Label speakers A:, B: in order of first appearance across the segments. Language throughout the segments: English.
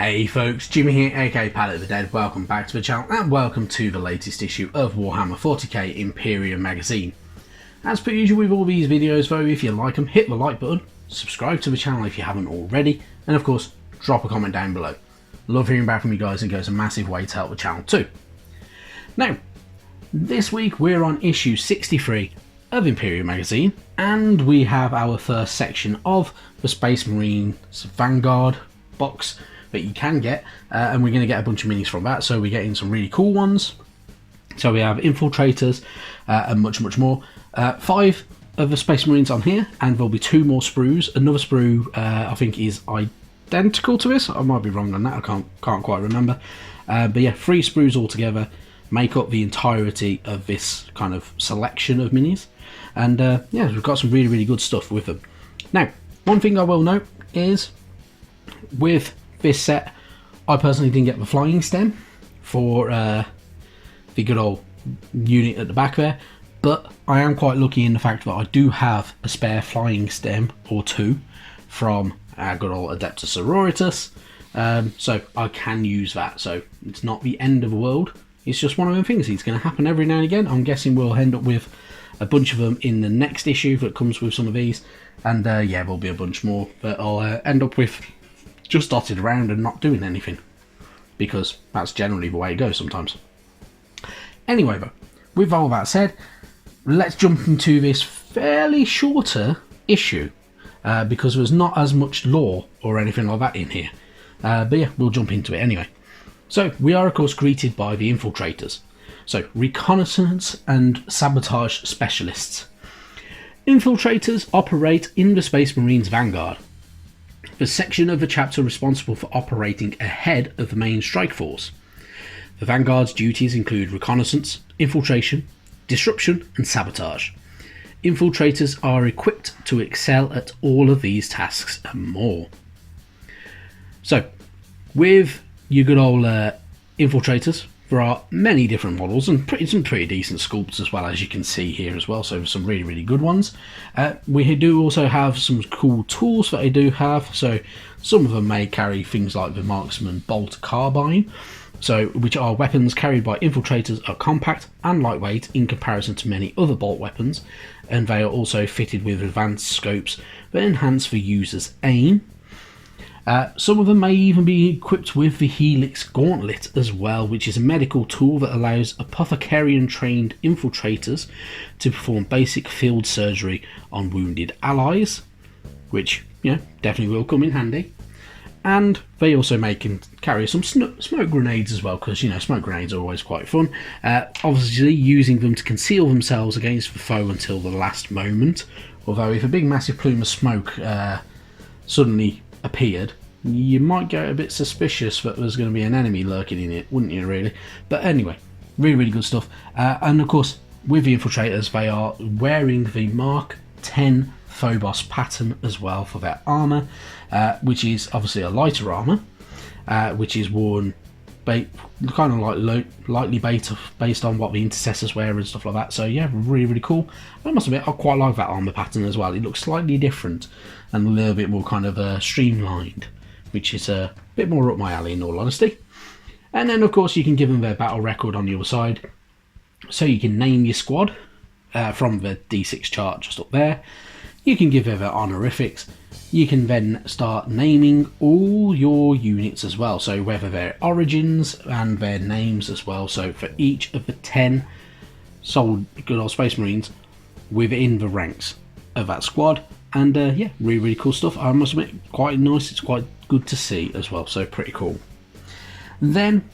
A: Hey folks, Jimmy here, aka Palette of the Dead. Welcome back to the channel and welcome to the latest issue of Warhammer 40k Imperium magazine. As per usual with all these videos though, if you like them, hit the like button, subscribe to the channel if you haven't already, and of course, drop a comment down below. Love hearing back from you guys and it goes a massive way to help the channel too. Now, this week we're on issue 63 of Imperium magazine, and we have our first section of the Space Marines Vanguard box that you can get, and we're going to get a bunch of minis from that, so we're getting some really cool ones. So we have infiltrators and much more. 5 of the Space Marines on here, and there'll be 2 more sprues. Another sprue I think is identical to this. I might be wrong on that, I can't quite remember, but yeah, 3 sprues altogether make up the entirety of this kind of selection of minis, and yeah, we've got some really good stuff with them. Now, one thing I will note is with this set, I personally didn't get the flying stem for the good old unit at the back there, but I am quite lucky in the fact that I do have a spare flying stem or 2 from our good old Adeptus Sororitas, so I can use that, so it's not the end of the world. It's just one of them things. It's going to happen every now and again. I'm guessing we'll end up with a bunch of them in the next issue that comes with some of these, and yeah, there'll be a bunch more that I'll end up with just dotted around and not doing anything, because that's generally the way it goes sometimes. Anyway though, with all that said, let's jump into this fairly shorter issue, because there's not as much lore or anything like that in here, but yeah, we'll jump into it anyway. So we are of course greeted by the infiltrators, so reconnaissance and sabotage specialists. Infiltrators operate in the Space Marines Vanguard, the section of the chapter responsible for operating ahead of the main strike force. The Vanguard's duties include reconnaissance, infiltration, disruption and sabotage. Infiltrators are equipped to excel at all of these tasks and more. So, with your good old infiltrators, there are many different models and some pretty decent sculpts as well, as you can see here as well, so some really good ones. We do also have some cool tools that I do have, so some of them may carry things like the Marksman Bolt Carbine, so which are weapons carried by infiltrators, are compact and lightweight in comparison to many other bolt weapons, and they are also fitted with advanced scopes that enhance the user's aim. Some of them may even be equipped with the Helix Gauntlet as well, which is a medical tool that allows apothecarian trained infiltrators to perform basic field surgery on wounded allies, which, you know, definitely will come in handy. And they also carry some smoke grenades as well, because, you know, smoke grenades are always quite fun. Obviously using them to conceal themselves against the foe until the last moment, although if a big massive plume of smoke suddenly appeared, you might get a bit suspicious that there's going to be an enemy lurking in it, wouldn't you really? But anyway, really good stuff. And of course, with the infiltrators, they are wearing the Mark 10 Phobos pattern as well for their armour, which is obviously a lighter armour, which is worn kind of like lightly based on what the intercessors wear and stuff like that. So yeah, really cool. I must admit, I quite like that armour pattern as well. It looks slightly different and a little bit more kind of streamlined, which is a bit more up my alley in all honesty. And then of course you can give them their battle record on the other side, so you can name your squad from the D6 chart just up there. You can give them their honorifics. You can then start naming all your units as well, so whether their origins and their names as well, so for each of the 10 good old Space Marines within the ranks of that squad. And yeah, really cool stuff. I must admit, quite nice. It's quite good to see as well, so pretty cool. Then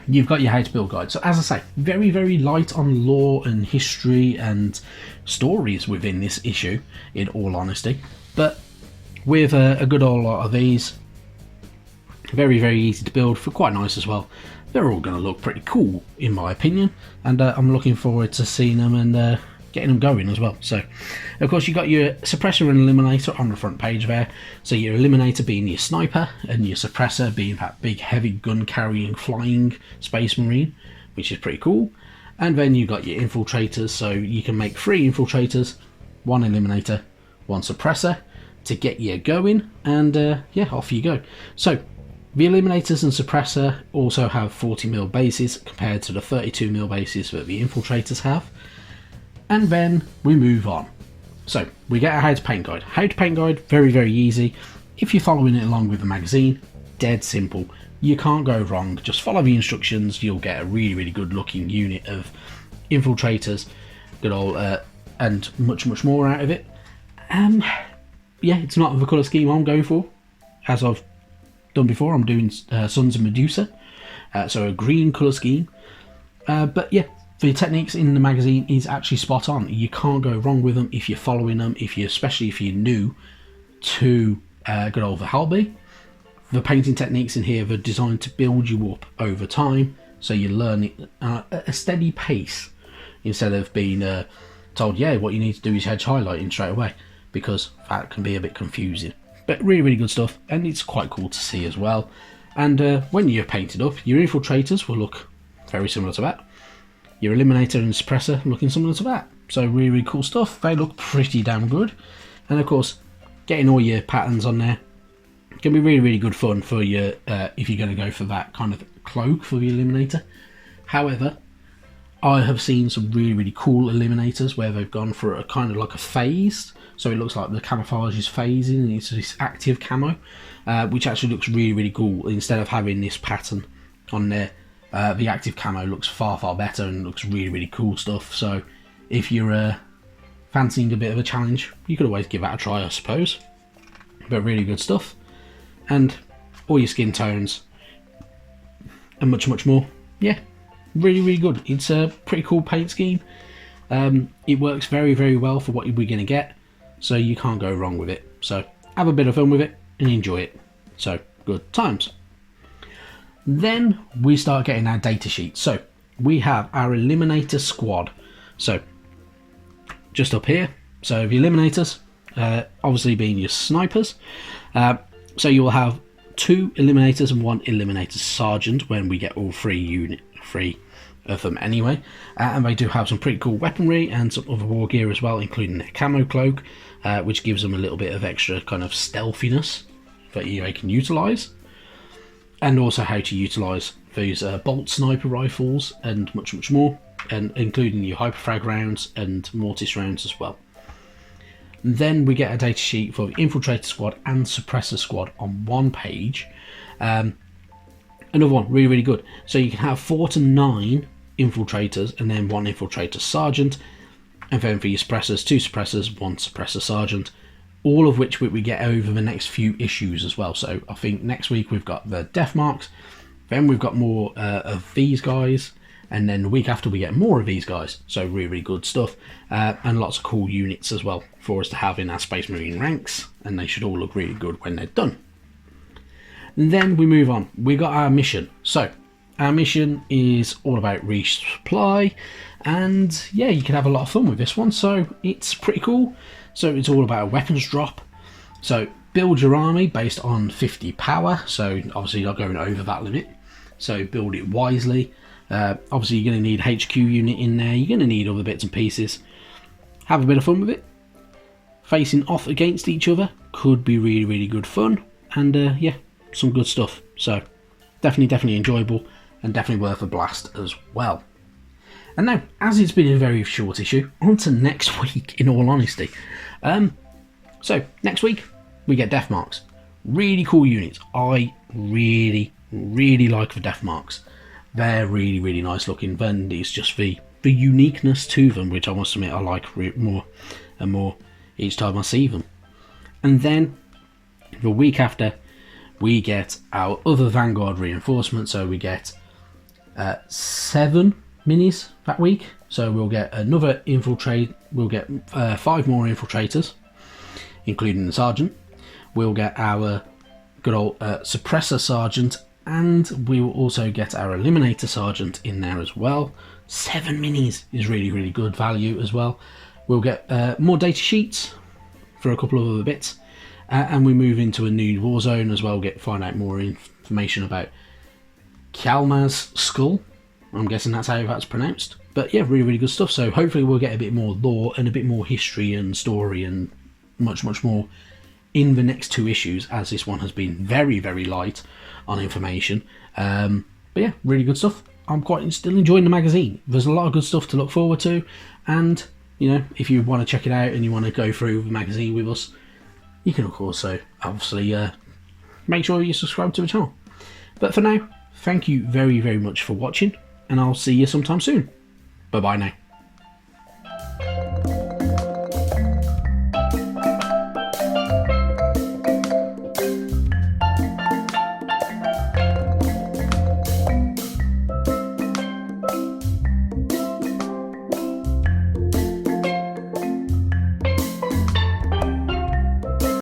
A: you've got your how to build guide. So as I say, very light on lore and history and stories within this issue, in all honesty, but with a good old lot of these, very easy to build, for quite nice as well. They're all going to look pretty cool in my opinion, and I'm looking forward to seeing them and getting them going as well. So of course you've got your suppressor and eliminator on the front page there, so your eliminator being your sniper and your suppressor being that big heavy gun carrying flying Space Marine, which is pretty cool. And then you've got your infiltrators, so you can make 3 infiltrators, 1 eliminator, 1 suppressor to get you going, and yeah, off you go. So The Eliminators and Suppressor also have 40mm bases compared to the 32mm bases that the Infiltrators have. And then we move on. So we get a how to paint guide. How to paint guide, very, very easy. If you're following it along with the magazine, dead simple. You can't go wrong. Just follow the instructions. You'll get a really, really good looking unit of Infiltrators, good old, and much, much more out of it. Yeah, it's not the colour scheme I'm going for. As I've done before, I'm doing Suns and Medusa, so a green colour scheme. But yeah, the techniques in the magazine is actually spot on. You can't go wrong with them if you're following them. Especially if you're new to good old Valhalla. The painting techniques in here are designed to build you up over time, so you learn it at a steady pace instead of being told, yeah, what you need to do is hedge highlighting straight away, because that can be a bit confusing. But really, really good stuff, and it's quite cool to see as well. And when you're painted up, your Infiltrators will look very similar to that. Your Eliminator and Suppressor looking similar to that. So really, really cool stuff. They look pretty damn good. And of course, getting all your patterns on there can be really, really good fun for your if you're going to go for that kind of cloak for the Eliminator. However, I have seen some really, really cool Eliminators where they've gone for a kind of like a phased, so it looks like the camouflage is phasing and it's this active camo, which actually looks really, really cool. Instead of having this pattern on there, the active camo looks far, far better and looks really, really cool stuff. So if you're fancying a bit of a challenge, you could always give that a try, I suppose. But really good stuff. And all your skin tones and much, much more. Yeah, really, really good. It's a pretty cool paint scheme. It works very, very well for what we're going to get, so you can't go wrong with it. So have a bit of fun with it and enjoy it. So good times. Then we start getting our data sheet. So we have our Eliminator squad. So just up here, so the Eliminators, obviously being your snipers. So you will have 2 Eliminators and 1 Eliminator Sergeant when we get all 3 of them anyway. And they do have some pretty cool weaponry and some other war gear as well, including their camo cloak, which gives them a little bit of extra kind of stealthiness that they can utilise. And also how to utilise those bolt sniper rifles and much, much more, and including your hyperfrag rounds and mortis rounds as well. Then we get a data sheet for the Infiltrator squad and Suppressor squad on one page. Another one, really, really good. So you can have 4 to 9 Infiltrators and then 1 Infiltrator Sergeant. And then for your Suppressors, 2 Suppressors, 1 Suppressor Sergeant. All of which we get over the next few issues as well. So I think next week we've got the Death Marks. Then we've got more of these guys. And then the week after we get more of these guys. So really, really good stuff. And lots of cool units as well for us to have in our Space Marine ranks. And they should all look really good when they're done. And then we move on. We got our mission. So our mission is all about resupply. And yeah, you can have a lot of fun with this one. So it's pretty cool. So it's all about a weapons drop. So build your army based on 50 power. So obviously you're not going over that limit. So build it wisely. Obviously you're going to need HQ unit in there, you're going to need other bits and pieces. Have a bit of fun with it. Facing off against each other could be really, really good fun, and yeah, some good stuff. So definitely enjoyable and definitely worth a blast as well. And now, as it's been a very short issue, on to next week, in all honesty. So next week we get Death Marks. Really cool units. I really like the Death Marks. They're really, really nice looking, and it's just the uniqueness to them, which I must admit I like more and more each time I see them. And then the week after we get our other Vanguard reinforcement, so we get 7 minis that week. So we'll get another infiltrate, we'll get 5 more infiltrators, including the sergeant. We'll get our good old suppressor sergeant, and we will also get our eliminator sergeant in there as well. 7 minis is really, really good value as well. We'll get more data sheets for a couple of other bits, and we move into a new war zone as well. Find out more information about Kalma's skull. I'm guessing that's how that's pronounced. But yeah, really, really good stuff. So hopefully we'll get a bit more lore and a bit more history and story and much, much more in the next 2 issues, as this one has been very, very light on information. But yeah, really good stuff. I'm still enjoying the magazine. There's a lot of good stuff to look forward to, and you know, if you want to check it out and you want to go through the magazine with us, you can also obviously make sure you subscribe to the channel. But for now, thank you very, very much for watching, and I'll see you sometime soon. Bye bye now.